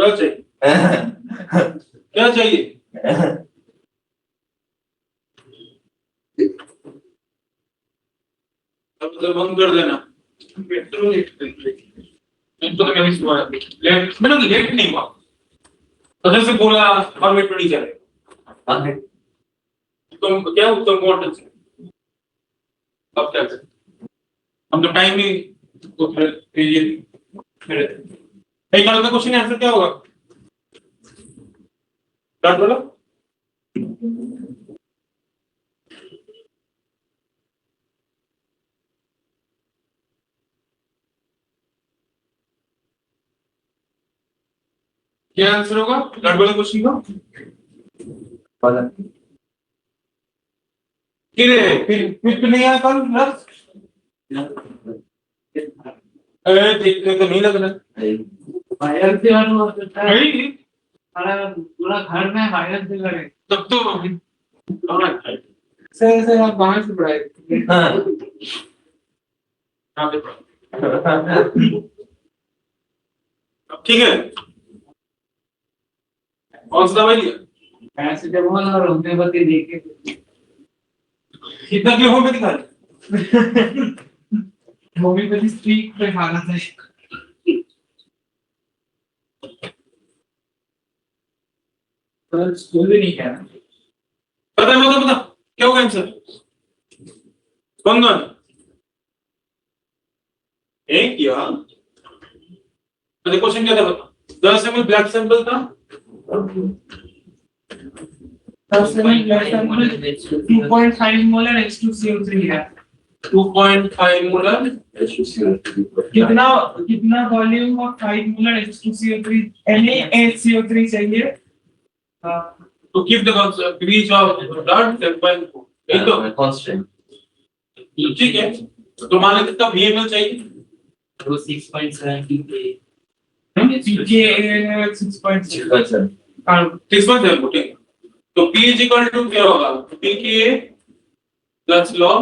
क्या चाहिए? क्या चाहिए? अब तो बंद कर देना। पेट्रोल तो मेरी सुबह लेट, मैंने लेट नहीं हुआ तो जैसे बोला और वेट नहीं चले। तुम क्या उत्तम मॉडल से अब क्या करें? हम तो टाइम ही तो फिर ये फिर एक बार का क्वेश्चन आंसर क्या होगा? क्या बोला? क्या आंसर होगा डॉट वाला क्वेश्चन का? फिर नहीं आया कल प्लस देखने तो नहीं लग रहा वायरल से ऑन हो सकता है। नहीं सारा पूरा घर में वायरल से लगे तब तो से आप बाहर से पढ़ाए। ठीक है कौन सा दवाई लिया? पैरासिटामोल और होम्योपैथी देके कितना किलो होम्योपैथी खा लिया? होम्योपैथी स्ट्रीक पे खाना था। पर स्कूल भी नहीं किया ना। पता क्या होगा आंसर? कौन कौन एक किया? तो क्वेश्चन क्या था बता? 10 ml ब्लैक सैंपल था 2.5 मोलर H2CO3 है। 2.5 मोलर कितना कितना volume of 5 molar H2CO3 NaHCO3 चाहिए? to keep the pH of blood 7.4 यही तो कांस्टेंट ठीक है तो मान लेते कितना VML चाहिए तो 6.7 pK pKa 6.7 6.7 ठीक है तो pH इक्वल टू क्या होगा pKa plus log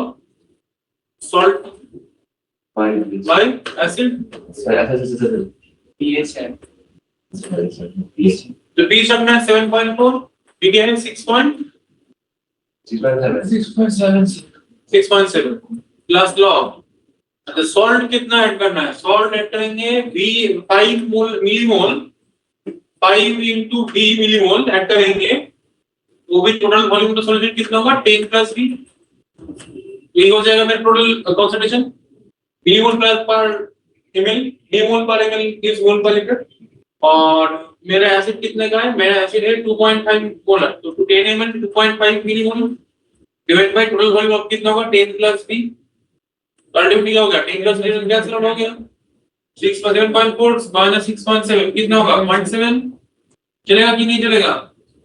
salt by acid pH है तो pH अपना 7.4 pKa है 6.7 प्लस log तो सॉल्ट कितना ऐड करना है सॉल्ट ऐड करेंगे V 5 millimole 5 into V millimole add करेंगे वो भी टोटल वॉल्यूम का सॉल्यूशन कितना होगा 10 प्लस V ये हो जाएगा मेरा टोटल कंसंट्रेशन मिलीमोल पर ml मिलीमोल पर ml इज मोल पर लीटर और मेरा एसिड कितने का है मेरा एसिड है 2.5 मोलर तो 10 ml 2.5 millimole divide by total volume of कितना होगा 10 प्लस V अल्टीमेटली क्या हो गया 10 प्लस V कैंसिल आउट हो गया 6 पर 7.4 माइनस 6.7 कितना होगा 0.7 चलेगा कि नहीं चलेगा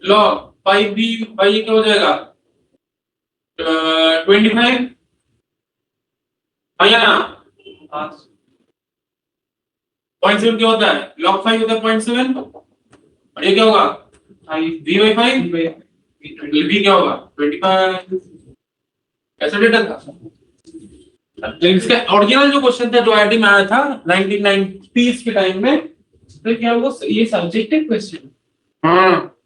log 5V भाई क्या हो जाएगा 25 आया ना 0.7 क्या होता है log 5 होता है 0.7 और ये क्या होगा V by 5 V क्या होगा 25 ऐसा डेटा था तो इसका ओरिजिनल जो क्वेश्चन था जो आईआईटी में आया था 1990s के टाइम में तो क्या वो ये सब्जेक्टिव क्वेश्चन? हाँ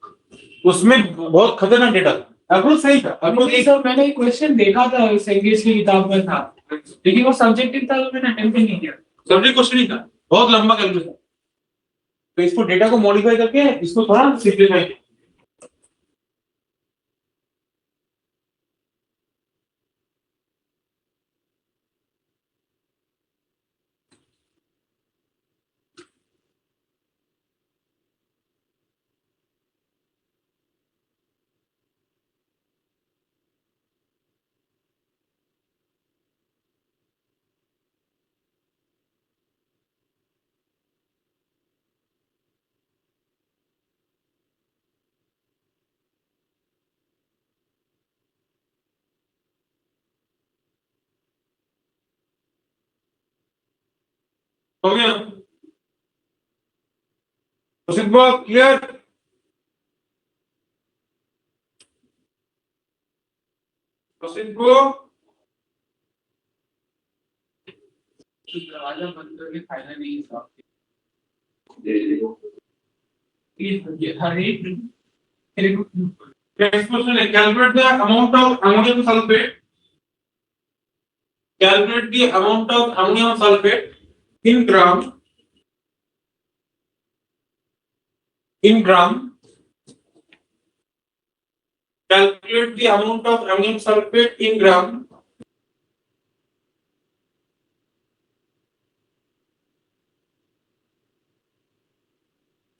उसमें बहुत खतरनाक डेटा था अप्रोच सही था अप्रोच ये सब मैंने क्वेश्चन देखा था इंग्लिश की किताब में था लेकिन वो सब्जेक्टिव था तो मैंने अटेम्प्ट ही नहीं किया। सब्जेक्ट क्वेश्चन ही था बहुत लंबा कैलकुलेशन तो इसको डेटा को मॉडिफाई करके इसको थोड़ा सिंपलीफाई हो गया क्वेश्चन को क्लियर क्वेश्चन को दरवाजा बंद करके फायदा नहीं है। Next question is calculate the amount of ammonium sulfate. Calculate the amount of ammonium sulfate in gram. In gram. Calculate the amount of ammonium sulfate in gram.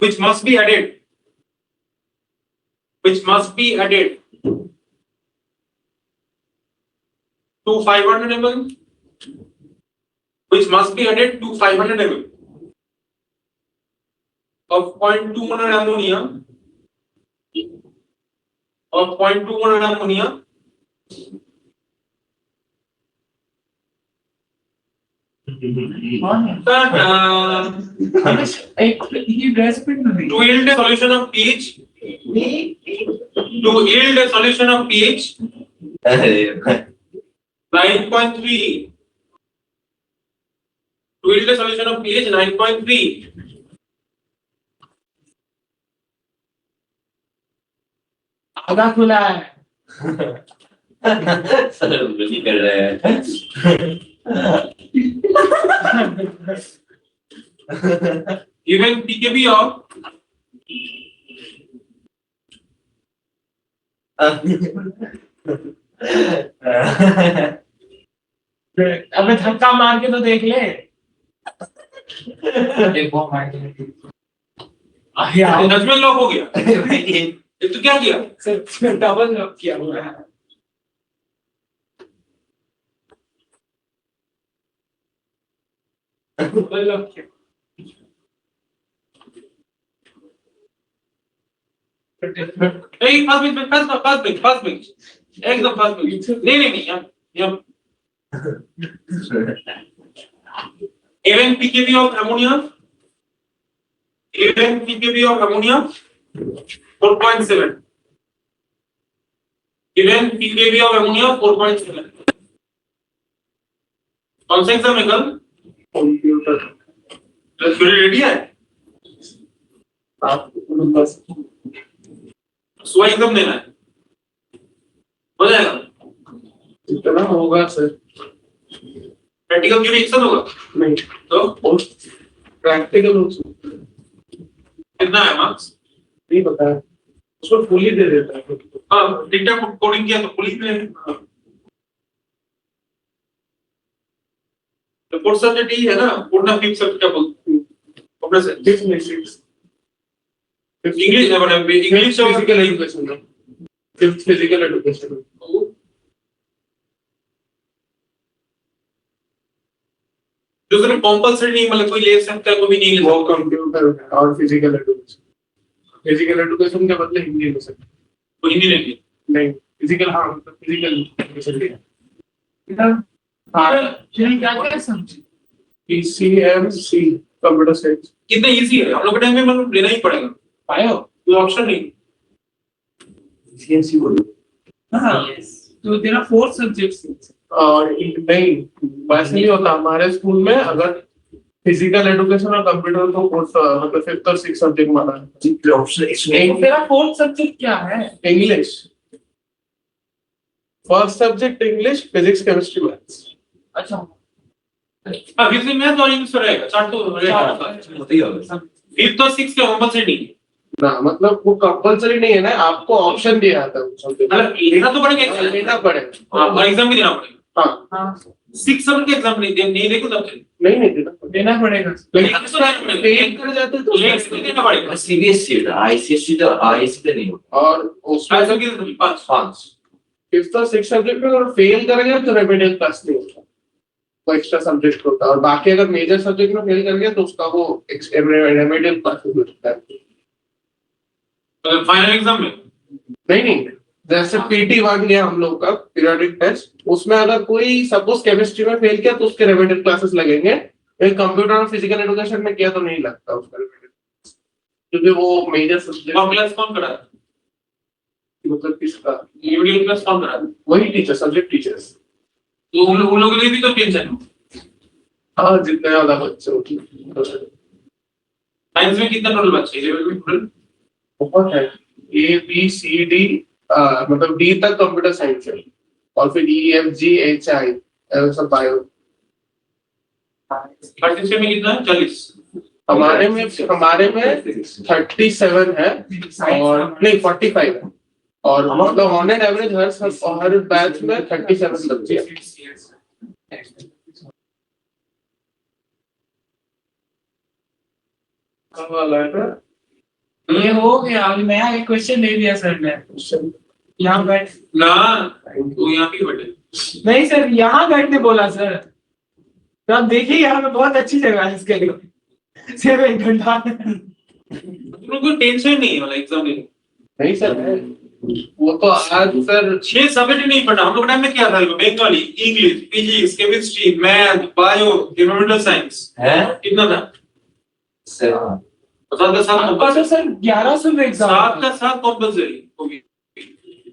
Which must be added. Which must be added to 500 ml. Which must be added to 500 ml of 0.2 molar ammonia. Of 0.2 molar ammonia. To yield a solution of pH. To yield a solution of pH 9.3. To yield a solution of pH 9.3. आधा खुला है sir नहीं कर रहे हैं Given pKb of अबे धक्का मार के तो देख ले एक वो मार के जजमेंट लॉक हो गया। ये तो क्या किया? सर डबल लॉक किया हुआ है डबल लॉक किया नहीं फर्स्ट बेंच एकदम फर्स्ट बेंच नहीं यहाँ even pKb of ammonia 4.7 even pKb of ammonia 4.7 कौन सा एग्जाम है कल? कंप्यूटर रेडी है आप बस स्वा एग्जाम देना है हो जाएगा इतना होगा सर प्रैक्टिकल थ्योरी एक साथ होगा नहीं तो प्रैक्टिकल कितना है मार्क्स नहीं पता है उसको फुल ही दे देता है हाँ डेटा कोडिंग किया तो पुलिस ने तो फोर्थ सब्जेक्ट ही है ना पूर्ण फिफ्थ सब्जेक्ट क्या बोलते हैं अपने से English English physical education fifth physical education दूसरे कंपलसरी नहीं मतलब कोई ले सकता है कोई भी नहीं ले वो सकता कंप्यूटर और फिजिकल एजुकेशन के बदले हिंदी ले सकते कोई हिंदी नहीं नहीं फिजिकल हाँ फिजिकल एजुकेशन क्या क्या समझे PCMC कंप्यूटर साइंस कितना इजी है हम लोग के टाइम में मतलब लेना ही पड़ेगा पायो कोई ऑप्शन नहीं CNC बोलो हाँ तो तेरा 4 सब्जेक्ट्स और नहीं वैसे नहीं होता हमारे स्कूल में अगर फिजिकल एजुकेशन और कंप्यूटर को कोर्स मतलब 5th और 6th सब्जेक्ट माना है तेरा 4th सब्जेक्ट क्या है English first subject English physics chemistry maths अच्छा हां फिजिक्स मैथ्स और इंग्लिश रहेगा चार तो रहेगा फिफ्थ और सिक्स्थ का कंपलसरी नहीं ना मतलब वो कंपलसरी नहीं है ना आपको ऑप्शन दिया था मतलब लेना तो पड़ेगा लेना पड़ेगा और एग्जाम भी देना पड़ेगा हाँ 6 सब्जेक्ट के एग्जाम नहीं देखो तब नहीं देना पड़ेगा लेकिन फेल कर जाते तो देना पड़ेगा सीबीएसई आईसीएसई तो आईएससी पे नहीं होता और उसमें आजकल के 5 5th और 6th सब्जेक्ट में अगर फेल करेंगे तो रेमेडियल क्लास नहीं होता वो एक्स्ट्रा सब्जेक्ट होता है और बाकी अगर मेजर सब्जेक्ट में फेल कर गया तो उसका वो रेमेडियल क्लास होता है फाइनल एग्जाम में नहीं जैसे PT1 लिया हम लोग का पीरियोडिक टेस्ट उसमें अगर कोई सपोज केमिस्ट्री में फेल किया तो उसके रेमेडियल क्लासेस लगेंगे एक कंप्यूटर और फिजिकल एजुकेशन में किया तो नहीं लगता उसका रेमेडियल क्योंकि वो मेजर सब्जेक्ट और क्लास कौन करा मतलब किसका वीडियो क्लास कौन करा वही टीचर सब्जेक्ट टीचर्स तो उन लोगों के लिए भी तो टेंशन है हाँ जितने ज्यादा बच्चे होते साइंस में कितना टोटल बच्चे लेवल में टोटल बहुत है। ए बी सी डी, मतलब डी तक कंप्यूटर साइंस है, और फिर E F G H I सब बायो। पार्टिशन में कितना है? 40। हमारे में 37 है, और नहीं 45 है, और मतलब on an average her batch में 37 लगती है। कब वाला है? ये हो गया, अभी नया एक क्वेश्चन दे दिया सर ने। यहाँ बैठ ना तो यहाँ भी बैठे। नहीं सर, यहाँ बैठने बोला सर। तो आप देखिए यहाँ पे बहुत अच्छी जगह है इसके लिए, सिर्फ 1 घंटा। तुम लोग को टेंशन नहीं है वाला एग्जाम में? नहीं सर, वो तो आज सर 6 सब्जेक्ट नहीं पढ़ा हम लोग टाइम में। क्या था? Bengali, English, physics, chemistry, math, bio, environmental science है कितना था? 7 7 का 7 आपका तो सर 1100 में एग्जाम 7 का 7 कंपलसरी होगी।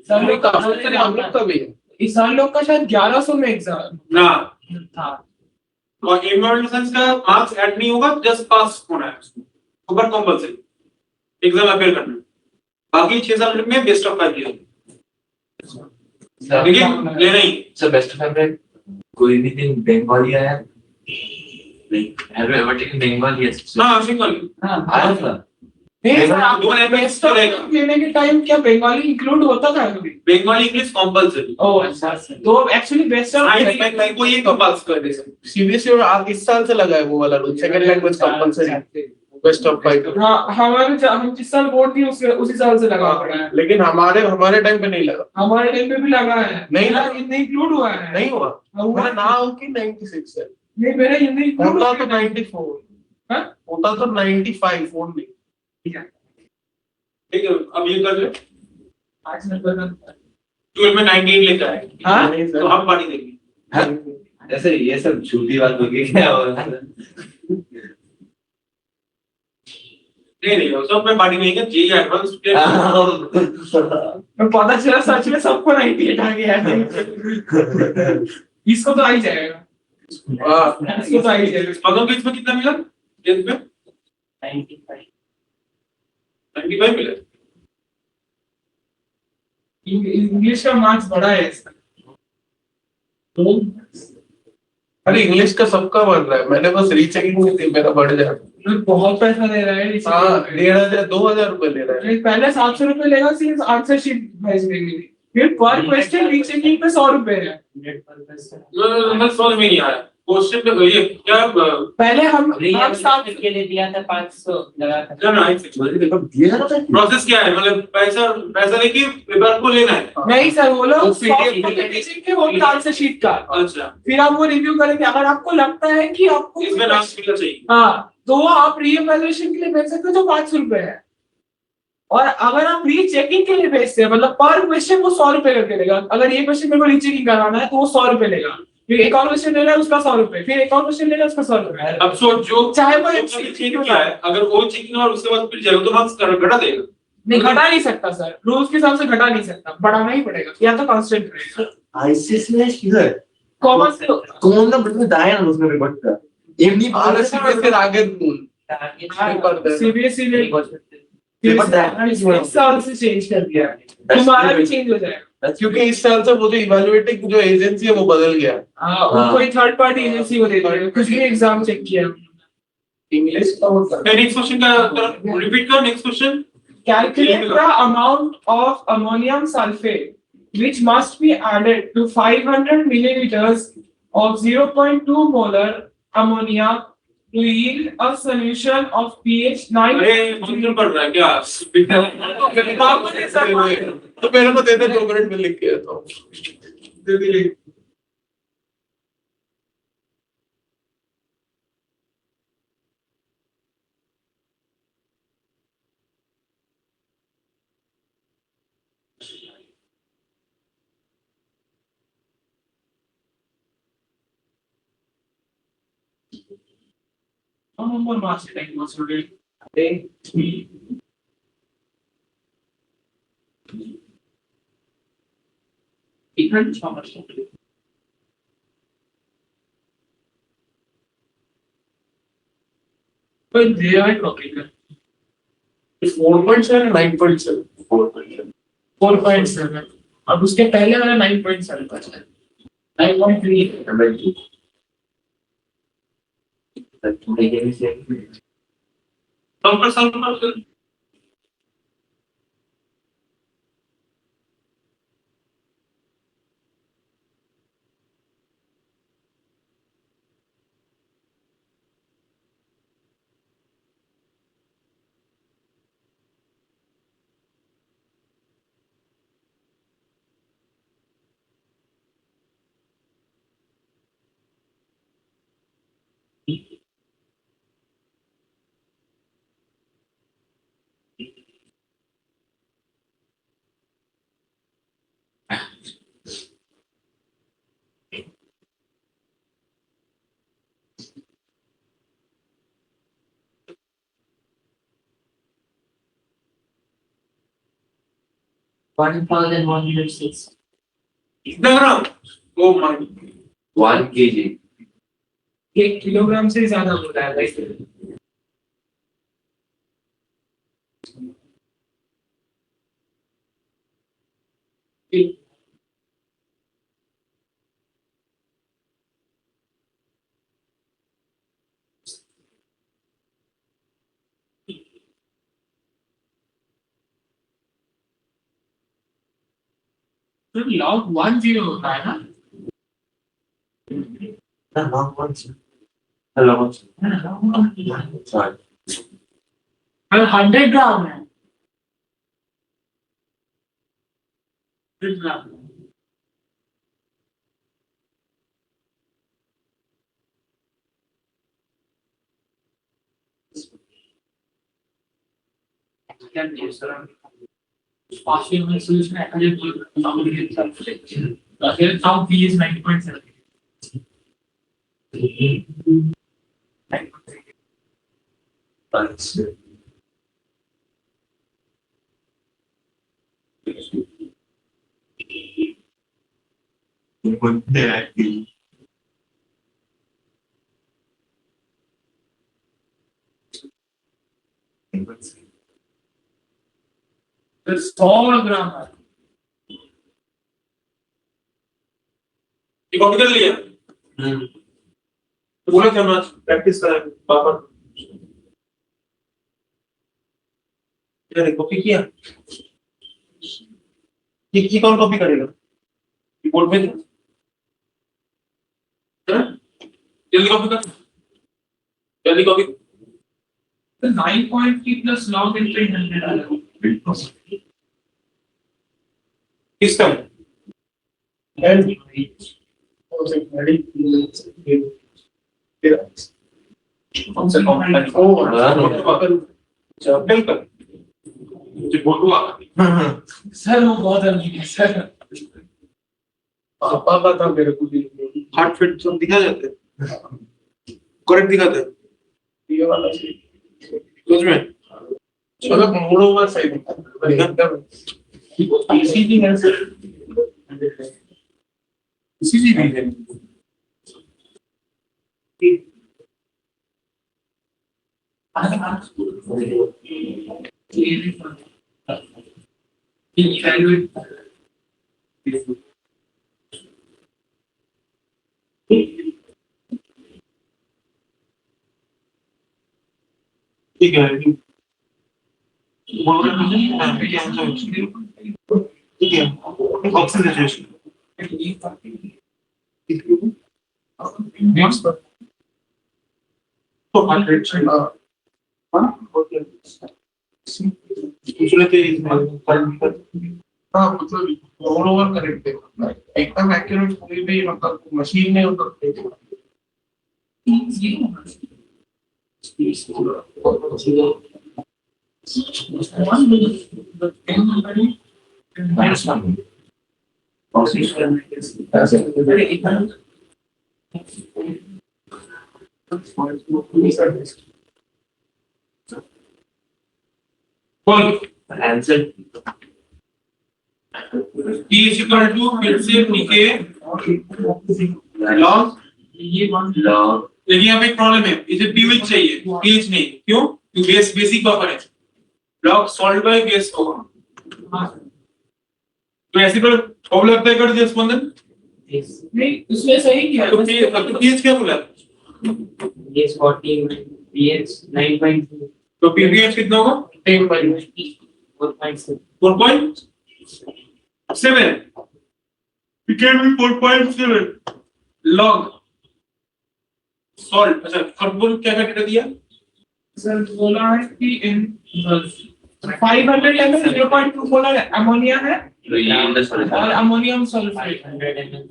सर लोग का हम लोग का भी है। इस साल लोग का शायद 1100 में एग्जाम ना, था। और एनवायरमेंटल साइंस का मार्क्स ऐड नहीं होगा, जस्ट पास होना है उसको, ऊपर कंपलसरी एग्जाम अपेयर करना है। बाकी 6 सब्जेक्ट में बेस्ट ऑफ 5 लिया, लेकिन लेना ही। सर बेस्ट फेवरेट कोई भी दिन बंगाली आया नहीं? Have you ever taken Bengali age? हाँ सिंगल हाँ आया था। नहीं सर, दो language बेस्ट ऑफ रहेगा। लेने के टाइम क्या बंगाली इंक्लूड होता था कभी? Bengali English compulsory. ओह अच्छा, तो एक्चुअली बेस्ट ऑफ साइंस में कोई एक कंपल्स कर दे। सीबीएसई में इस साल से लगा है वो वाला rule, second language compulsory, best of 5। हाँ हम जिस साल बोर्ड थी उसी साल से लगा पड़ा है। लेकिन हमारे टाइम पे नहीं लगा। हमारे टाइम पे भी लगा है, नहीं मेरा लगा। हिंदी इंक्लूड हुआ है। नहीं हुआ, हुआ मेरा नाम की 96 है। नहीं, मेरा हिंदी इंक्लूड होता हुआ तो 94, हाँ? होता तो 95 फोन नहीं। ठीक है, अब ये कर ले। आज नंबर 12 में 98 लेकर आए हाँ? नहीं तो सर, हम पार्टी देंगे। ऐसे ये सब झूठी बात होगी क्या? नहीं वो सब में पार्टी देंगे। जी एडवांस तो पता चला सच में सबको 98 आ गया है। इसको तो आ ही जाएगा, इसको तो आ ही जाएगा। मगर किस में कितना मिला? 10 में 95 मिला। इंग्लिश का मार्क्स बड़ा है इसका। अरे इंग्लिश का सबका बन रहा है, मैंने बस रीचेकिंग की थी, मेरा बढ़ जाए। बहुत पैसा ले रहा है इसी हाँ, पे। 1500 2000 रुपए ले रहा है। पहले 700 रुपए लेगा, सिर्फ आंसर शीट भेजने के लिए। फिर पर क्वेश्चन रीचेकिंग पे 100 रुपए है। मैं समझ में नहीं आया क्वेश्चन पे ये क्या। पहले हम सात के लिए दिया था 500 लगा था। ना प्रोसेस क्या है? मतलब पैसा लेके पेपर को लेना है। नहीं सर, वो लोग वो PDF PDF भेजेंगे वो आंसर शीट का, अच्छा, फिर आप वो रिव्यू करेंगे। अगर आपको लगता है कि आपको इसमें नाम मिलना चाहिए। हाँ, तो वो आप रीइवैल्यूएशन के लिए भेज सकते हो, जो 500 रुपए है। और अगर आप रीचेकिंग के लिए भेजते हैं, मतलब पर क्वेश्चन वो 100 रुपए करके लेगा। अगर ये क्वेश्चन मेरे को रीचेकिंग कराना है तो वो 100 रुपए लेगा। फिर एक और क्वेश्चन ले रहा है उसका 100 रुपए, फिर एक और क्वेश्चन ले रहा है उसका 100 रुपए। अब सोच, जो चाहे वो चेक किया है, अगर वो चेकिंग और उसके बाद फिर जाएगा तो मार्क्स घटा देगा। नहीं, घटा नहीं सकता सर, रूल्स के हिसाब से घटा नहीं सकता, बढ़ाना ही पड़ेगा या तो कांस्टेंट रहेगा। आईसीएस में किधर कॉमर्स कौन ना बटन दाया ना उसमें पेपर का एमनी और सीबीएसई के आगे रूल सीबीएसई ने पेपर दाया इस साल से चेंज कर दिया है, तुम्हारा भी चेंज हो जाएगा। क्योंकि इस साल से वो जो इवैल्यूएटिंग जो एजेंसी है वो बदल गया। हाँ, कोई थर्ड पार्टी एजेंसी को दे दिया, कुछ भी एग्जाम चेक किया। इंग्लिश का होता है। नेक्स्ट क्वेश्चन का रिपीट करो। Next question, Calculate the amount of ammonium sulfate which must be added to 500 milliliters of 0.2 molar ammonia to yield a solution of pH 9. अरे मंत्र पढ़ रहा है क्या? तो मेरे को दे दे, 2 मिनट में लिख के तो दे दे ले। One more thank you, student. Different so much. But they are talking. 4.7 9.7 4.7. 4.7 अब उसके पहले वाला 9.7 था 9.3 MLT. That they gave me same. Solve कर 1,106. कितना ग्राम ओ माय 1 kg. 1 किलोग्राम से ज्यादा होता है भाई तो log 10 होता है ना Hello. Sorry. अगर 100 ग्राम है 100 ग्राम partial में solution है अगर फिर now V is 9.7 That's it. फिर 100 ग्राम है ये कॉपी कर लिया पूरा चम्मच प्रैक्टिस करा पापा यार कॉपी किया ये कौन कॉपी करेगा कीबोर्ड में जल्दी कॉपी कर जल्दी कॉपी तो 9.3 plus log into 100 आएगा किस टाइम and कौन सा कॉम्पोनेंट चल कर मुझे बोलूंगा सर वो बहुत अमीर है सर पापा का था मेरे को हार्ट फिट सब दिखा जाते हैं करेक्ट दिखाते हैं ये वाला सही सच में चलो मोड़ो हुआ सही एकदम ईसीजी है सर इसी भी है ठीक है ठीक है ऑक्सीजन नेक्स्ट पर तो 100 हाँ दूसरे थे हाँ मतलब ऑल ओवर करेक्ट है एकदम एक्यूरेट कोई भी मतलब मशीन नहीं हो सकती Answer. T is equal to फिर से नीचे log ये वन Log. लेकिन यहाँ पे एक प्रॉब्लम है इसे pH चाहिए pH नहीं क्यों क्योंकि बेसिक बफर है log solved by gas होगा। हाँ तो ऐसे पर फॉर्मूला अप्लाई कर दिया स्पंदन। Yes. नहीं उसमें सही किया तो pH क्या बोला? Yes, 14. Yes, 9.2. तो pH कितना होगा? 4.7. 4.7 pKa भी 4.7 log salt। अच्छा फॉर्मूला क्या क्या डेटा दिया? सर बोला है कि इन 500 ml 0.2 मोलर अमोनिया है तो ये इन द सॉल्यूशन और अमोनियम सल्फेट। 100 ml.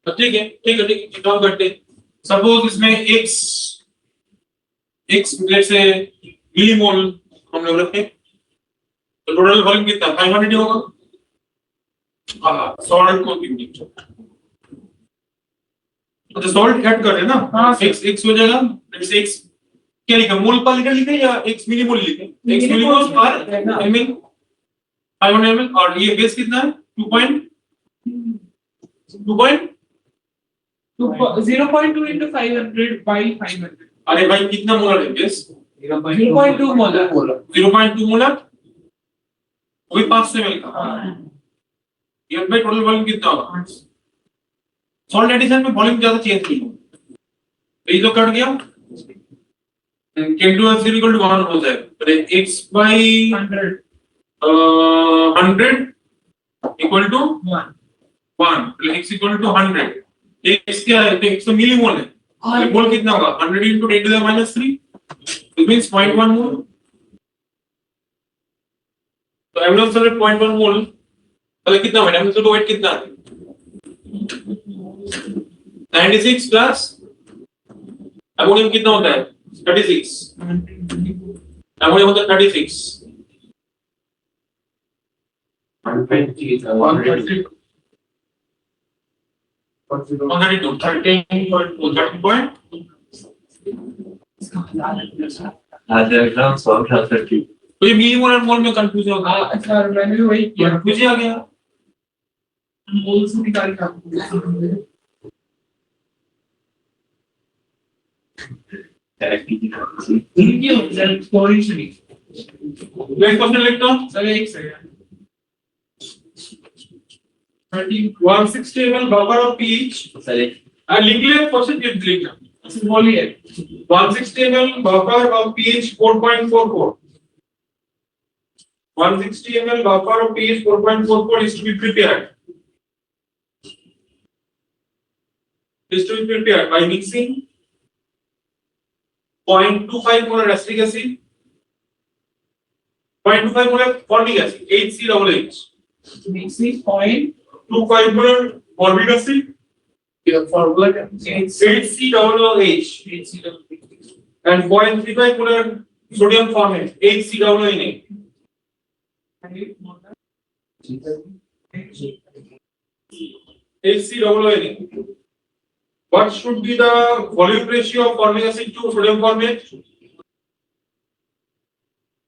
तो ठीक है ठीक है ठीक है काम करते हैं। सपोज इसमें x लेट्स से मिलीमोल हम लोग रखें तो टोटल वॉल्यूम कितना 500 होगा। हाँ सॉल्ट को तो सॉल्ट ऐड कर रहे हैं ना। हाँ, x हो जाएगा लेट्स से x क्या लिखा मोल पर लिखे या x मिलीमोल लिखे x मिलीमोल मिलीमोल पर ml 500 ml और ये बेस कितना है 0.2 into 500 by 500 अरे भाई कितना मोलर है बेस 0.2 मोलर 0.2 मोलर वही 500 ml का ये भाई टोटल वॉल्यूम कितना होगा। सॉल्ट एडिशन में वॉल्यूम ज्यादा चेंज नहीं होगा तो ये तो कट गया K2 is equal to 1 हो जाएगा तो x by 100 100 equal to 1 1 तो x equal to 100 x क्या है तो x तो मिलीमोल है तो मोल कितना होगा 100 into 10 to the minus 3 it means 0.1 मोल तो एमोनियम सल्फेट 0.1 मोल मतलब कितना है एमोनियम सल्फेट वेट कितना है 96 प्लस अमोनियम कितना होता है 36 अमोनियम होता है 36 132 डायग्राम सॉल्व कर सकती तो ये मिलीमोल और मोल में कंफ्यूजन होगा। हाँ सर मैंने भी वही किया कंफ्यूजन आ गया मोल से निकाल के इनकी एक्सप्लोरेशन नेक्स्ट क्वेश्चन लिखता हूं सर एक second 160 ml buffer of pH sir लिख लिया क्वेश्चन लिखना अच्छा बोलिए 160 ml buffer of pH 4.44 160 ml buffer of pH 4.44 is to be prepared by mixing 0.25 molar acetic acid 0.25 molar formic acid HCOOH mixie point 25 molar formic acid ये formula क्या HCOOH and 0.35 molar sodium formate HCOONA HCOONA. What should be the volume ratio of formic acid to sodium formate?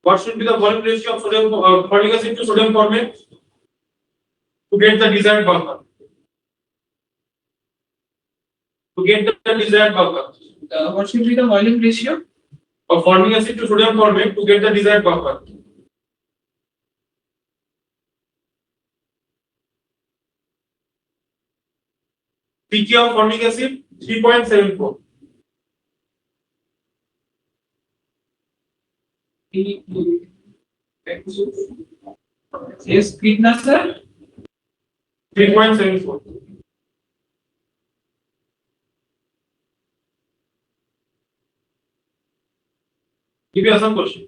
What should be the volume ratio of formic acid to sodium formate to get the desired buffer? To get the desired buffer what should be the volume ratio of formic acid to sodium formate to get the desired buffer. pK of formic acid 3.74. yes कितना sir 3.74. ये भी आसान question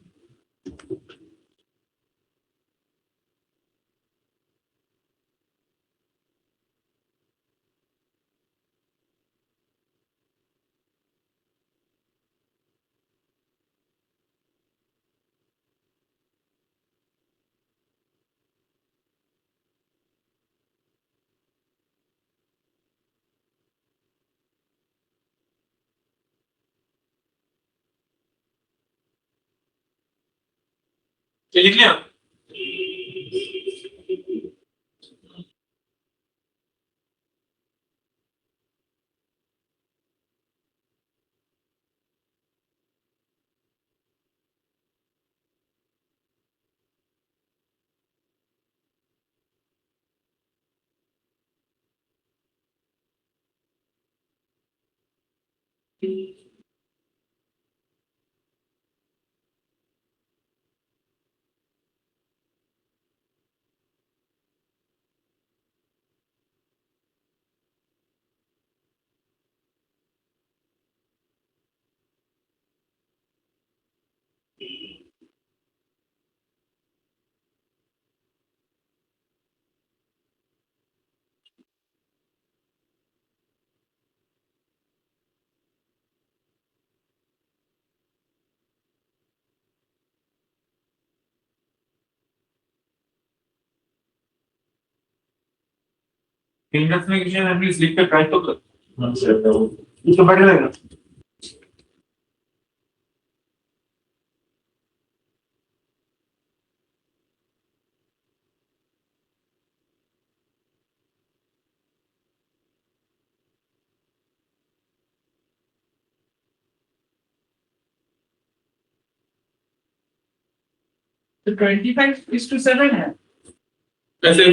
ये लिख लिया इंडेक्सिफिकेशन at least लिख के try तो कर। इसको बैठ रहेगा। तो 25:7 है। ऐसे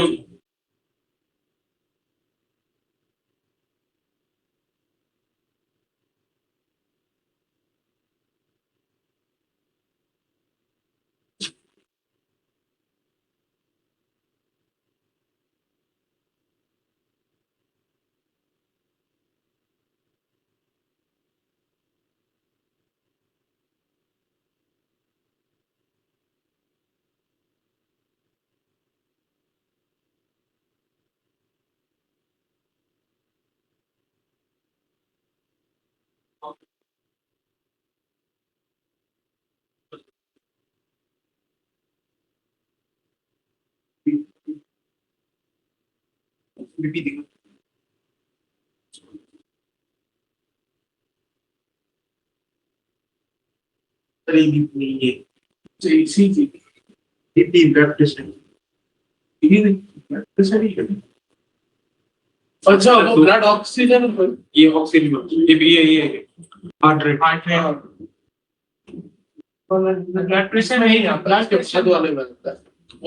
बीपी दिखा। अरे बीपी नहीं है। ECG, BP blood pressure. ये ब्लड प्रेशर ही है। अच्छा वो ब्लड ऑक्सीजन ये ऑक्सीजन ये हार्ट रेट। ब्लड प्रेशर नहीं है, ब्लड के बाद वाले में होता है।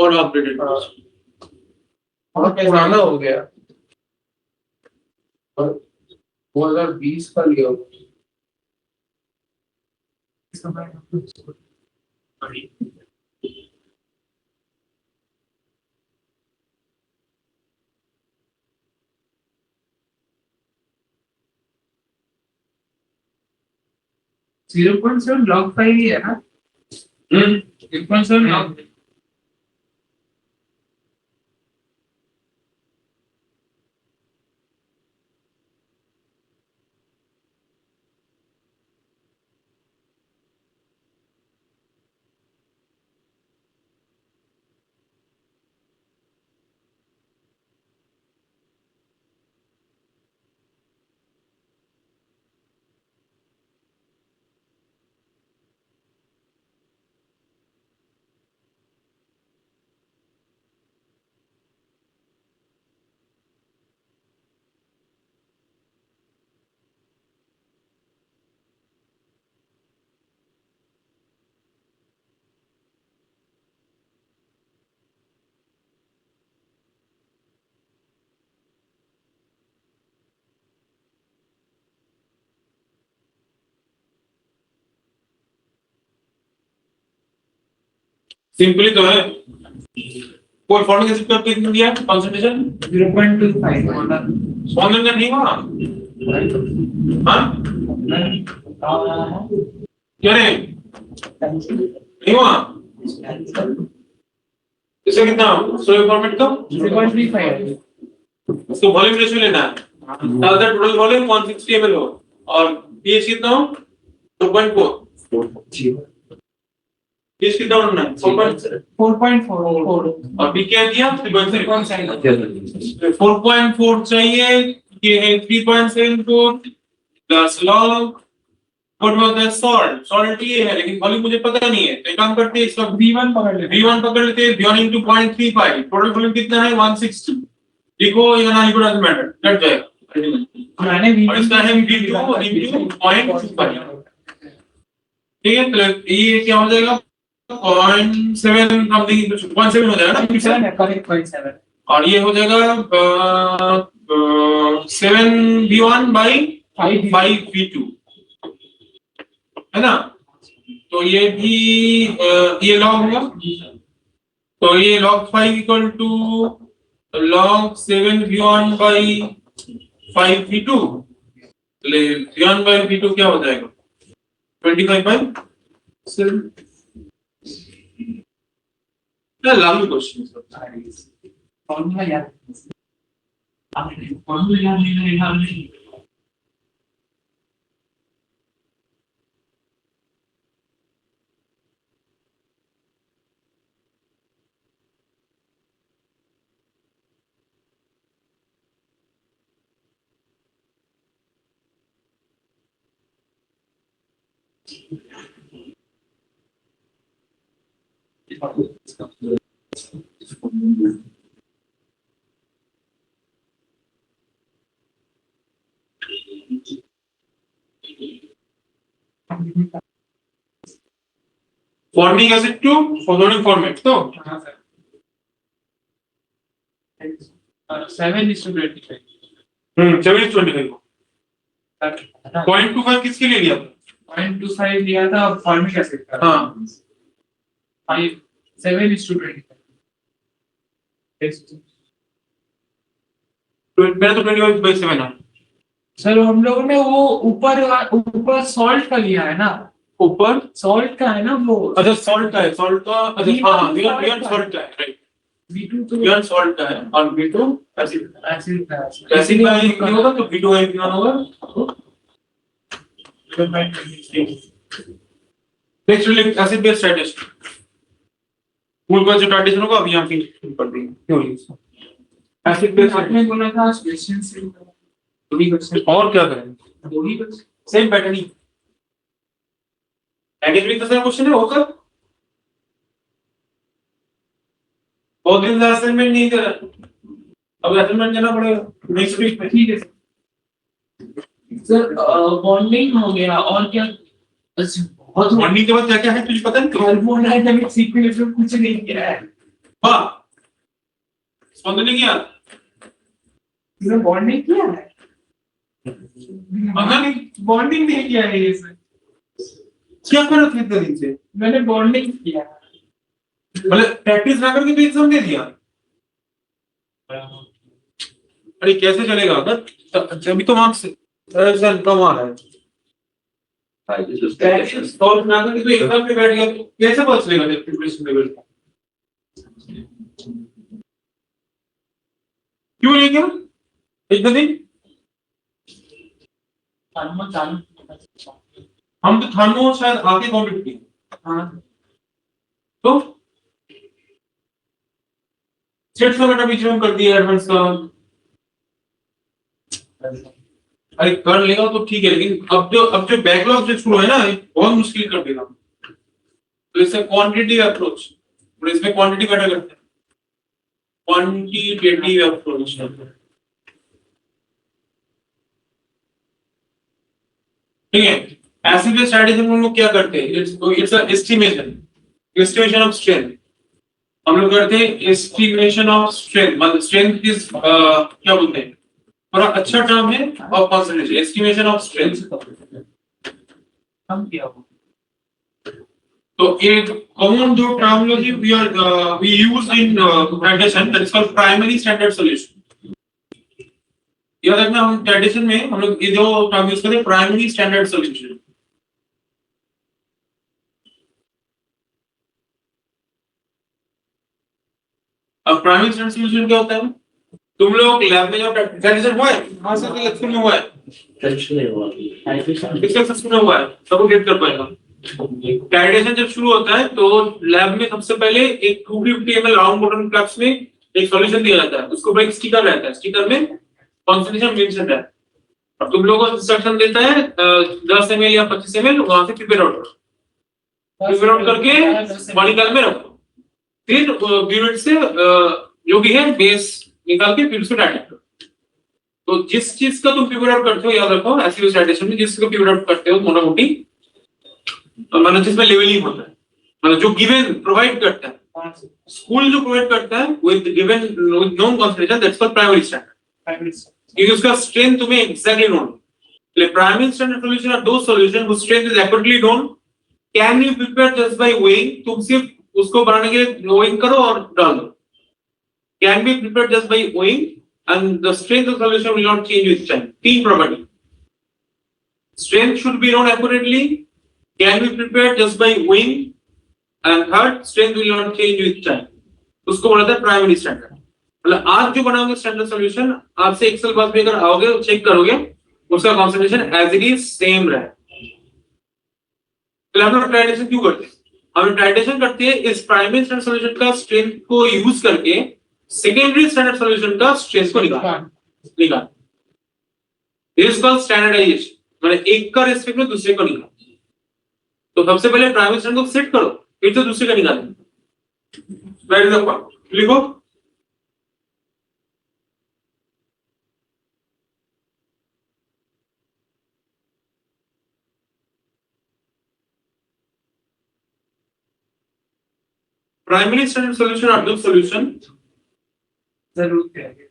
और ऑपरेटेड। बहुत पुराना हो गया और 2020 का लिया हुआ। जीरो पॉइंट सेवन लॉग 5 ही है ना। 0.7 लॉग सिंपली तो है। कोई फॉर्मूला कैसे कर कितना दिया कंसंट्रेशन 0.25 स्वान का नहीं हुआ। हाँ क्या रे नहीं हुआ। इसे कितना सोए फॉर्मेट का 0.35 उसको वॉल्यूम रेशियो लेना है। ताकि टोटल वॉल्यूम 160 ml हो और पीएच कितना हो 2.4 पीएच कितना होना है 4.4 और पी क्या दिया 3.7 4.4 चाहिए। ये है 3.74 प्लस लॉग और में होता है सॉल्ट ये है लेकिन वॉल्यूम मुझे पता नहीं है तो एक काम करते हैं इसका V1 पकड़ ले। V1 पकड़ लेते हैं V1 into 0.35 टोटल वॉल्यूम कितना है 160 लिखो या ना लिखो डजंट मैटर कट जाएगा। मैंने और इसका है V2 into 0.25 ठीक है। तो ये क्या हो जाएगा 0.7 समथिंग 0.7 हो जाएगा ना 0.7 और ये हो जाएगा 7V1 by 5V2 है ना? तो ये भी ये log हुआ, तो ये log 5 equal to log 7 v1 by 5 v2, v1 by v2 क्या हो जाएगा? 25 by 7। लालू क्वेश्चन फॉर्मूला याद फॉर्मूला याद नहीं formic acid to following format, तो 7:25 7:25 को 0.25 किसके लिए लिया? 0.25 लिया था फॉर्मिक एसिड का। हाँ 7:25 तो मेरा तो 25/7 है। सर हम लोगों ने वो ऊपर सॉल्ट का लिया है ना, ऊपर सॉल्ट का है ना वो। अच्छा सॉल्ट का है, सॉल्ट का अच्छा हाँ वीगन सॉल्ट का है, राइट V2 तो वीगन सॉल्ट का है और V2 एसिड एसिड का है। एसिड का नहीं होगा तो V2 है वीगन होगा। नेक्स्ट एसिड बेस स्ट्रेटेजी मूल का जो ट्रेडिशन होगा अभी यहाँ पे कर देंगे क्यों एसिड बेस आपने बोला था क्वेश्चन से दो ही क्वेश्चन, और क्या करें दो ही क्वेश्चन। सेम पैटर्न ही पैकेज में कितना क्वेश्चन है होगा बहुत दिन से असाइनमेंट नहीं करा, अब असाइनमेंट देना पड़ेगा नेक्स्ट वीक में। ठीक है सर बॉन्डिंग हो गया और क्या? बहुत बॉन्डिंग के बाद क्या क्या है तुझे पता है? थर्मोडायनामिक्स इक्विलिब्रियम कुछ नहीं किया है। वाह स्पंदन ने किया इसने बॉन्डिंग किया है, बॉन्डिंग नहीं किया है ये सर। क्या कर रहे थे दिन से? मैंने बॉन्डिंग किया है। मतलब प्रैक्टिस ना करके भी एग्जाम दे दिया? अरे कैसे चलेगा अगर अभी तो मार्क्स रिजल्ट कम आ रहा है, प्रैक्टिस सॉल्व ना करके तो एग्जाम पे बैठ गया तो कैसे पता चलेगा जब प्रिपरेशन लेवल क्यों नहीं किया एक दिन? हम तो थानो शायद आगे कॉम्पिट किए। हाँ तो सेट का बेटा बीच में कर दिया एडवांस का। अरे कर लेगा तो ठीक है, लेकिन अब जो बैकलॉग जो शुरू है ना ये बहुत मुश्किल कर देगा। तो इससे क्वांटिटी अप्रोच और इसमें क्वांटिटी बेटर करते हैं, क्वांटिटेटिव अप्रोच। ठीक है ऐसे भी स्ट्रेटजी हम लोग क्या करते हैं? It's estimation of strength. हम लोग करते हैं एस्टिमेशन ऑफ स्ट्रेंथ, मतलब स्ट्रेंथ इज क्या बोलते हैं, थोड़ा अच्छा टर्म है और कंसंट्रेशन एस्टिमेशन ऑफ स्ट्रेंथ हम किया हो। तो एक कॉमन जो terminology we use in titration that is called primary standard solution. याद रखना हम ट्रेडिशन में हम लोग ये जो टर्म यूज करते हैं प्राइमरी स्टैंडर्ड सॉल्यूशन। अब प्राइमरी स्टैंडर्ड सॉल्यूशन क्या होता है? तुम लोग लैब में जो ट्रेडिशन हुआ है कहां से लेक्चर में हुआ है? किसका सेक्शन में हुआ है सबको गेट कर पाएगा। ट्रेडिशन जब शुरू होता है तो लैब में सबसे पहले एक 250 ml राउंड बॉटम फ्लास्क में एक सॉल्यूशन दिया जाता है, उसके ऊपर एक स्टिकर रहता है, स्टिकर में कंसंट्रेशन मेंशन है। अब तुम लोगों को इंस्ट्रक्शन देता है 10 ml या 25 ml वहां से प्रिपेयर आउट करके मॉलिक्यूल में रखो, फिर ब्यूरेट से जो भी है बेस निकाल के फिर उसको डायरेक्ट करो। तो जिस चीज का तुम प्रिपेयर आउट करते हो याद रखो ऐसी स्टैटिस्टिक्स में जिसका प्रिपेयर आउट करते हो मोटा मोटी मतलब जिसमें लेवलिंग होता है, मतलब जो गिवन प्रोवाइड करता है स्कूल जो प्रोवाइड करता है with given known concentration that's called primary standard, क्योंकि उसका स्ट्रेंथ तुम्हें exactly known. The primary standard solution are those solutions whose strength is accurately known. Can you prepare just by weighing? तुम सिर्फ उसको बनाने के लिए weighing करो और डाल दो. Can be prepared just by weighing, and the strength of solution will not change with time. तीन property. Strength should be known accurately. Can be prepared just by weighing, and third, strength will not change with time. उसको बोला था primary standard. मतलब आज जो बनाओगे standard solution, आपसे Excel पास भी अगर आओगे चेक करोगे, उसका concentration as it is same रहे. तो हम लोग ट्राइडेशन क्यों करते हैं? हम ट्राइडेशन करते हैं इस प्राइमरी स्टैंडर्ड सॉल्यूशन का स्ट्रेंथ को यूज करके सेकेंडरी स्टैंडर्ड सॉल्यूशन का स्ट्रेंथ को निकाल. This is called standardization. मतलब एक का रेस्पेक्ट में दूसरे को निकाल. तो सबसे पहले प्राइमरी स्टैंडर्ड को सेट करो, फिर तो दूसरे का निकालो. That is the point. लिखो primary standard solution are those solution जरूर करेंगे.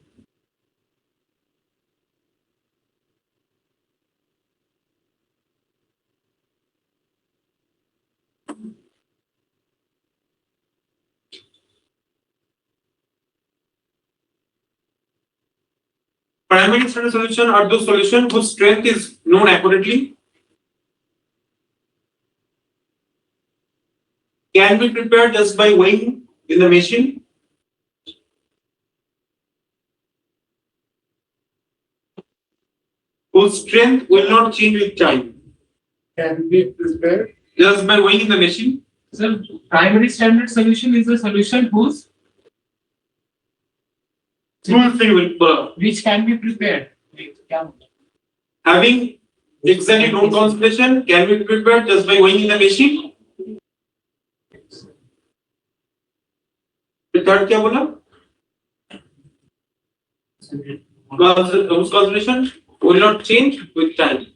primary standard solution are those solution whose strength is known accurately, can be prepared just by weighing in the machine, whose strength will not change with time, Can be prepared. just by weighing in the machine. So primary standard solution is a solution whose Which can be prepared. क्या मतलब? having exactly known concentration can be prepared just by weighing in the machine. The third क्या बोला? Whose concentration will not change with time.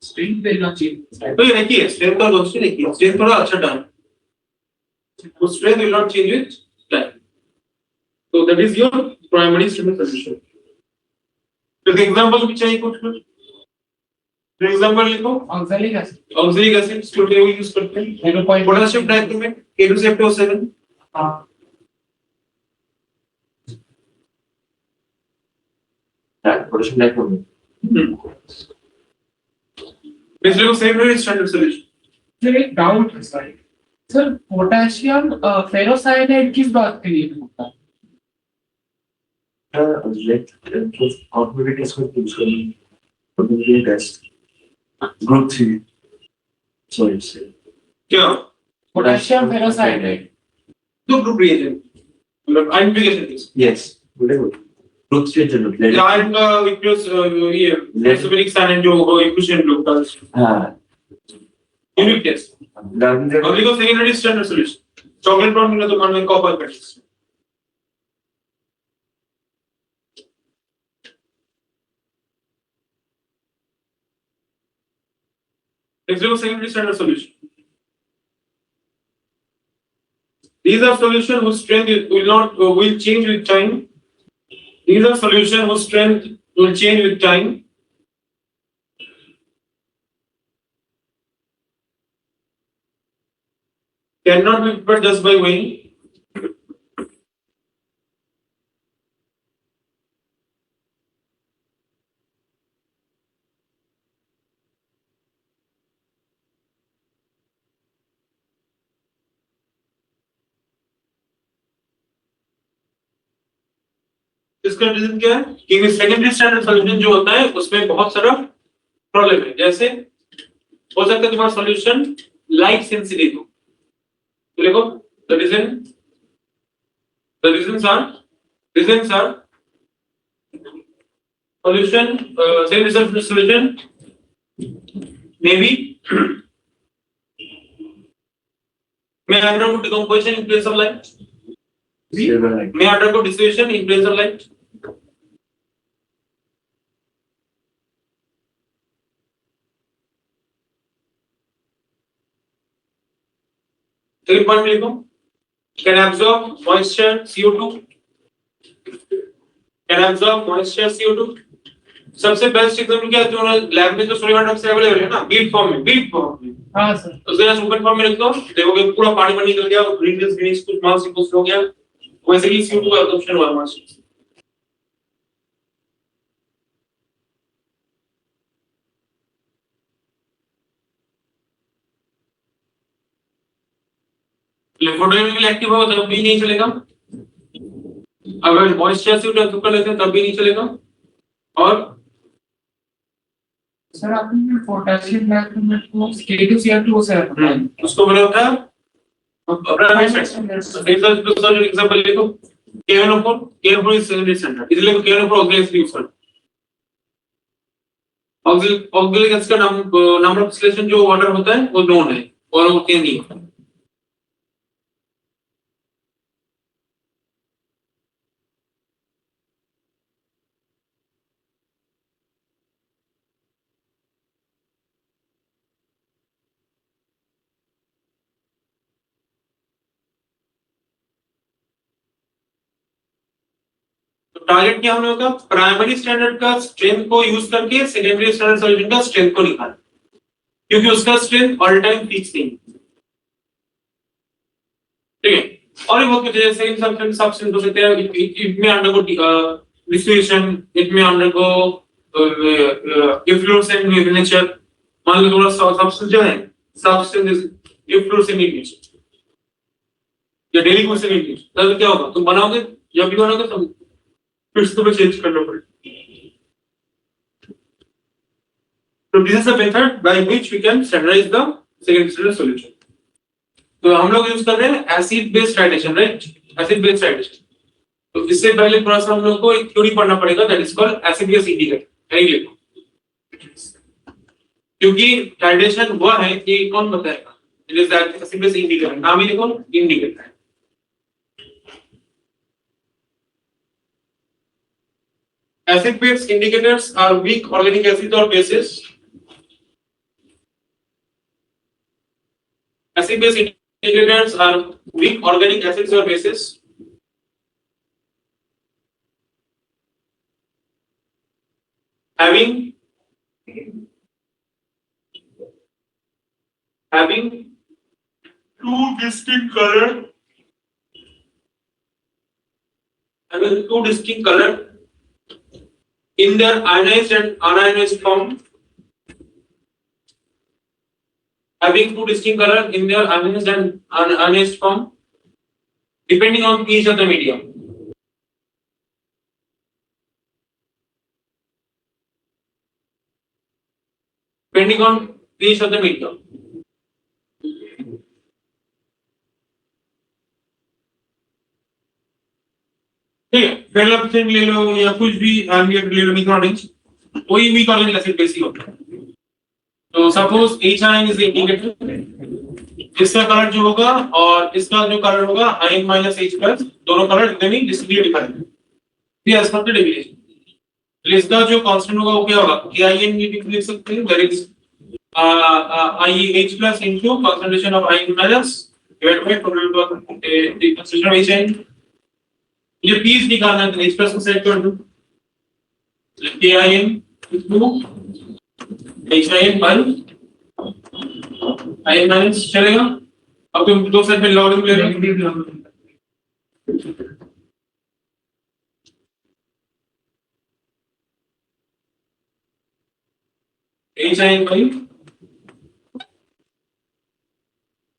Strength will not change. तो ये देखिए strength और velocity देखिए, strength थोड़ा अच्छा term. So strength will not change with time. So that is your primary standard solution. तो example भी चाहिए कुछ. For example लिखो. Auxiliary acid. Auxiliary acid stool table use करते हैं. 0.1. Potassium dichromate K2CF2O7. हाँ. Potassium dichromate. इसलिए वो सेकेंडरी स्टैंडर्ड सॉल्यूशन. सर एक डाउट है सर. सर पोटेशियम फेरोसाइनाइड किस बात के लिए होता है? कॉम्पिटिटिव टेस्ट में यूज करना. Competitive test. ग्रुप 3. सॉरी से. क्या? Potassium ferrocyanide. दो ग्रुप रिएजेंट. मतलब आयनिफिकेशन test. Yes. Good. Group 3 general. Iron का इक्विस ये सल्फ्यूरिक साइनाइड जो इक्विवेलेंट ग्रुप का. हां. Unique test. अगली को secondary standard solution. Chocolate brown मिला तो मान लो कॉपर का test. Next we have secondary standard solution. These are solutions whose strength will change with time. These are solutions whose strength will change with time. Cannot be prepared just by weighing. इसका reason क्या है? क्योंकि secondary standard solution जो होता है उसमें बहुत सारा प्रॉब्लम है. जैसे हो सकता है तुम्हारा सॉल्यूशन लाइट सेंसिटिव हो. तो देखो the reasons are solution solution maybe may undergo decomposition in place of light. May undergo dissolution in place of light. Second point लिखो. Can absorb moisture CO2. Can absorb moisture CO2. सबसे best example क्या है, जो lab में जो sodium से available है ना, बीट फॉर्म में, बीट फॉर्म में, हाँ सर। तो जरा सुपर फॉर्म में लिख दो, देखोगे पूरा पानी में निकल गया, ग्रीननेस ग्रीनिश कुछ मास कुछ हो गया, वैसे ही CO2 का एब्जॉर्प्शन हुआ मास। इलेक्ट्रोडायनेमिकली एक्टिव होगा तब भी नहीं चलेगा, अगर मॉइस्चर से टक्कर लेते हैं तब भी नहीं चलेगा। और सर आपने पोटेशियम नाइट्रेट को K2Cl2 से उसको बोला था एग्जांपल लिखो, KNO4 इज सेकेंडरी स्टैंडर्ड, इसलिए KNO4 ऑक्सिडाइज यूज करते हैं। ऑक्सिलिक एसिड का नंबर ऑफ डिस्टिलेशन जो वाटर होता है वो नोन है और वो 10 नहीं होता। टारगेट क्या हम लोगों का, प्राइमरी स्टैंडर्ड का स्ट्रेंथ को यूज करके सेकेंडरी स्टैंडर्ड सॉल्यूशन का स्ट्रेंथ को निकालना, क्योंकि उसका स्ट्रेंथ ऑल टाइम फिक्स नहीं, ठीक है। और भी बहुत कुछ जैसे इन सब्सटेंस हो सकते हैं, इट में अंडरगो डिस्टिलेशन, इट में अंडरगो इफ्लोरेसेंट नेचर। मान लो थोड़ा सब्सटेंस जो है, सब्सटेंस इज इफ्लोरेसेंट नेचर या डेली यूज से नहीं, तब क्या होगा, तुम बनाओगे, जब भी बनाओगे तब फिर इसको भी चेंज करना पड़ेगा। So this is the method by which we can standardize the second standard solution. तो हम लोग यूज कर रहे हैं acid based titration, right, acid based titration. तो इससे पहले थोड़ा सा हम लोग को एक थ्योरी पढ़ना पड़ेगा, that is called acid base indicator, यही लिखो, क्योंकि टाइट्रेशन वह है कि कौन बताएगा, it is that acid base indicator, नाम ही देखो indicator. Acid based indicators are weak organic acids or bases. Acid based indicators are weak organic acids or bases having two distinct color, in their ionized and unionized form, having two distinct color in their ionized and unionized form, depending on pH of the medium. Depending on pH of the medium. ठीक है, development ले लो या कुछ भी ambient ले लो, मिथनॉइड्स, कोई भी organic acid base ही होता है। तो सपोज HIN इज इंडिकेटर, इसका कलर जो होगा और इसका जो कलर होगा आयन माइनस H प्लस, दोनों कलर एकदम ही डिस्टिंक्टली डिफरेंट है, एज पर द डेफिनेशन। इसका जो कांस्टेंट होगा वो क्या होगा, KIN लिख सकते हैं, that is IH plus into concentration of ion minus divided by total concentration of HIN। ये पीस निकालना है तो H प्लस को सेट कर दो, KIN into HIN by ion minus, चलेगा। अब तुम दो सेट में लॉग ले लो, HIN बाय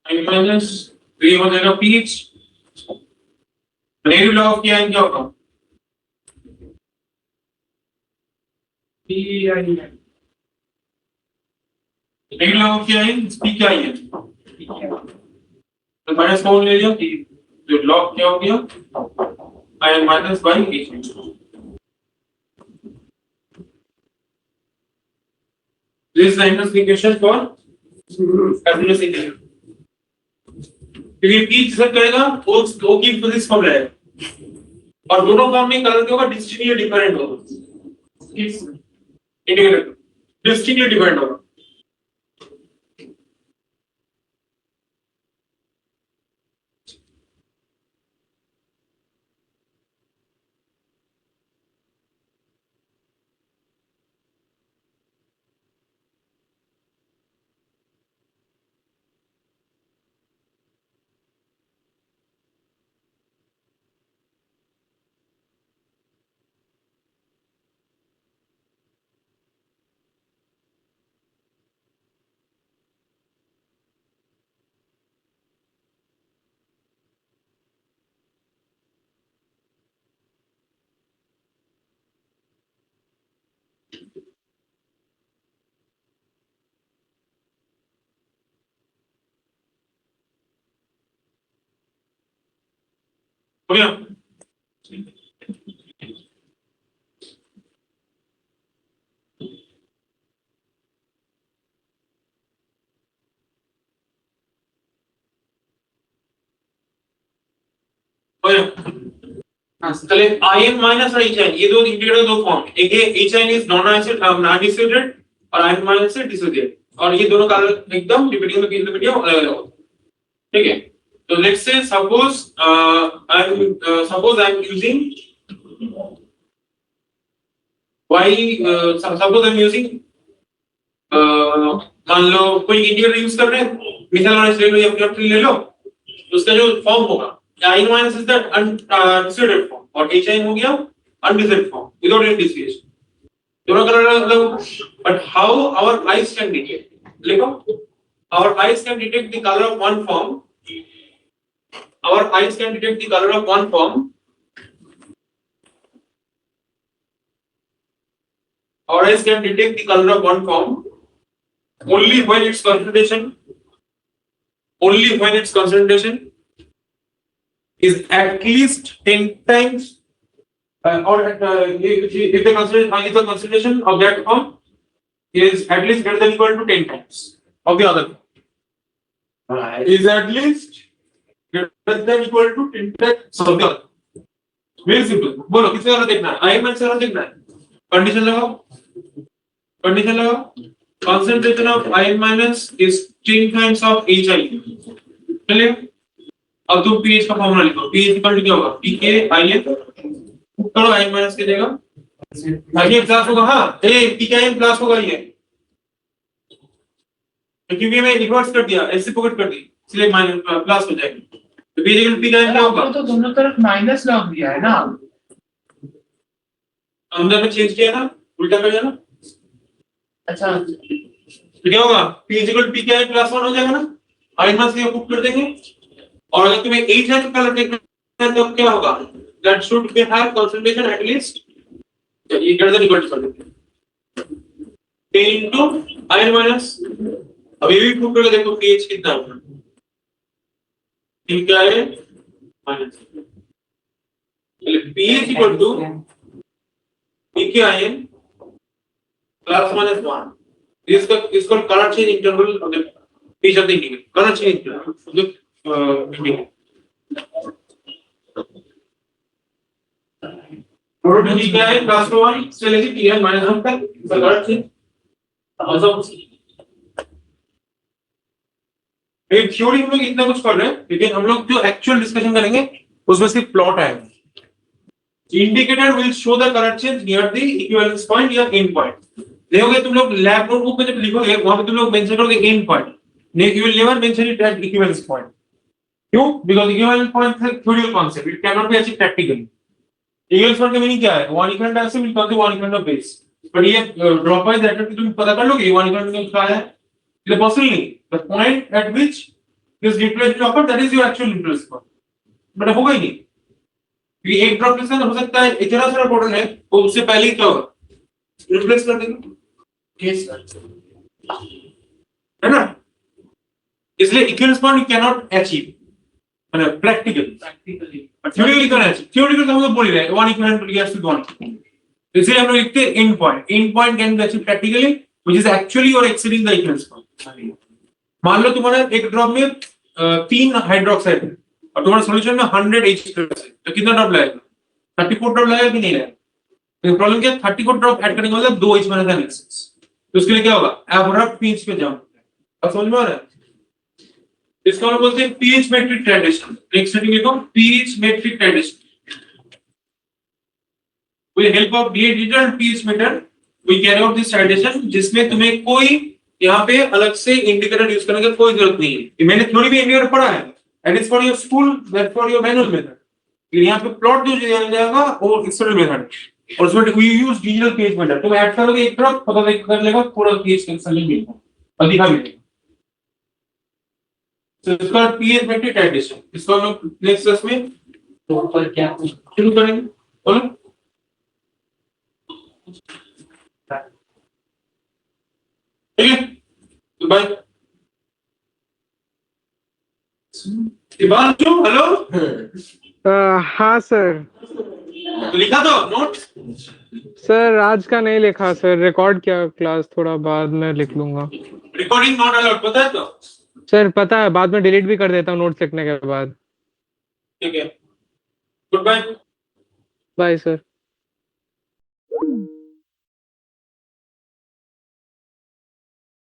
आयन माइनस, तो ये हो जाएगा pH. Negative log of KIN क्या होगा, PIN। Negative log of KIN PKIN, तो माइनस कौन ले लिया, जो लॉग क्या हो गया, ion minus by H। This is the integration for calculus integration. क्योंकि P जिसे करेगा वो दो की फिजिक्स फॉर्म रहेगा और दोनों फॉर्म में कलर क्या होगा, डिस्टिंक्टली डिफरेंट होगा, इंडिकेटर डिस्टिंक्टली डिफरेंट होगा। हो गया? हो गया? हाँ, चलिए आयन माइनस और एच ये दो इंटीग्रल दो फॉर्म, एक है एच इज नॉन डिसोसिएटेड और आयन माइनस से डिसोसिएटेड, और ये दोनों का एकदम डिपेंडिंग ऑन द वीडियो अलग अलग होता है। ठीक है, तो let's say suppose I am using मान लो कोई इंटीग्रल यूज कर रहे हैं, मिथाइल आयन ले लो या फिर ले लो, तो उसका जो फॉर्म होगा ion minus is the undissociated form और एच हो गया undissociated form without any dissociation, दोनों कलर अलग अलग, but how our eyes can detect, लिखो our eyes can detect the colour of one form, our eyes can detect the color of one form, our eyes can detect the color of one form only when its concentration is at least 10 times or if the concentration of that form is at least greater than equal to 10 times of the other form, is at least greater than equal to 10 times of the other. Very simple. बोलो किससे वाला देखना है? Ion minus वाला देखना है? Condition लगाओ, condition लगाओ, concentration of iron minus is 10 times of HI. चलिए अब तुम pH का फॉर्मूला लिखो, pH इक्वल टू क्या होगा? pKIN करो iron minus की जगह आगे प्लस होगा, हाँ pKIN प्लस होगा ये, क्योंकि मैं रिवर्स कर दिया, ऐसे पॉकेट कर दी, इसलिए माइनस प्लस हो जाएगा, तो pH इक्वल टू pKIN क्या होगा? तो दोनों तरफ माइनस लग दिया है ना, अंदर में चेंज किया ना, उल्टा कर दिया ना, अच्छा तो क्या होगा? pH equal to pKIN plus 1 हो जाएगा ना, आयन माइनस को पुट कर देंगे, और अगर तुम्हें H का कलर देखना है तो क्या होगा? That should be have concentration at least ये ग्रेटर देन इक्वल टू कर देते हैं 10 into आयन माइनस, अभी भी पुट करके देखो pH कितना है, ठीक है minus, pH equal to pKIN plus minus 1. This is called color change interval of the pH of the indicator. Color change interval of the indicator. pKIN plus 1 से लेके pKIN minus 1 तक color change. Also एक theory हम लोग इतना कुछ कर रहे हैं, लेकिन हम लोग जो एक्चुअल डिस्कशन करेंगे उसमें सिर्फ प्लॉट है। Indicator will show the colour change near the equivalence point या एंड पॉइंट। देखोगे तुम लोग लैब नोटबुक में जब लिखोगे वहां पे तुम लोग मेंशन करोगे end point, you will never mention it at equivalence point. क्यों? बिकॉज़ इक्विवेलेंस पॉइंट है theoretical concept, it can not be achieved practically. Equivalence point का मीनिंग क्या है? One equivalent acid will come to one equivalent of base, but ये dropwise atom तुम पता कर लोगे वन इक्विवेलेंट क्या है, इट इज पॉसिबल नहीं। The point at which this nuclear offer that is your actual nucleus point, but होगा ही नहीं। ये एक ड्रॉप के साथ हो सकता है इतना सारा प्रोटॉन है तो उससे पहले ही क्या होगा? रिप्लेस कर देंगे, यस है ना। इसलिए equivalence point you can not achieve मतलब practically, theoretically can achieve. Theoretically तो हम लोग बोल रहे हैं one equivalent reacts with one, इसलिए हम लोग लिखते हैं end point. End point can be achieve practically which is actually और एक्सीडिंग द इक्विवेलेंस पॉइंट। मान लो तुम्हारा एक ड्रॉप में 3 हाइड्रोक्साइड है और तुम्हारे सॉल्यूशन में 100 H है, तो कितना ड्रॉप लगेगा? 34 ड्रॉप लगेगा कि नहीं लगेगा? तो प्रॉब्लम क्या है? 34 ड्रॉप ऐड करने का मतलब 2 H माइनस एनएक्सिस, तो उसके लिए क्या होगा? एब्रप्ट पीएच पे जाओ। अब समझ में आ रहा है? इसका मतलब बोलते हैं pH metric transition. Next setting लिखो pH metric transition. With help of digital and pH meter we carry out this transition, जिसमें तुम्हें कोई यहाँ पे अलग से इंडिकेटर यूज करने की कोई जरूरत नहीं है। मैंने थ्योरी भी इंडिकेटर पढ़ा है, and it's for your school, that for your manual method. यहाँ पे प्लॉट जो दिया जाएगा वो एक्सटर्नल मेथड, और उसमें we use digital pH meter. तुम ऐड करोगे एक तरफ पता कर लेगा पूरा पीएच कैंसिल मिलेगा और दिखा भी देगा। तो इसका पीएच मेट्रिक ट्रांजिशन, इसको हम लोग नेक्स्ट क्लास में तो ऊपर क्या शुरू करेंगे। बोलो ठीक है, तो बाय। हेलो हाँ सर। तो लिखा तो नोट। सर आज का नहीं लिखा सर, रिकॉर्ड किया क्लास, थोड़ा बाद में लिख लूंगा। रिकॉर्डिंग नॉट अलाउड, पता है तो। सर पता है, बाद में डिलीट भी कर देता हूँ नोट्स लिखने के बाद। ठीक है, गुड बाय। Bye sir.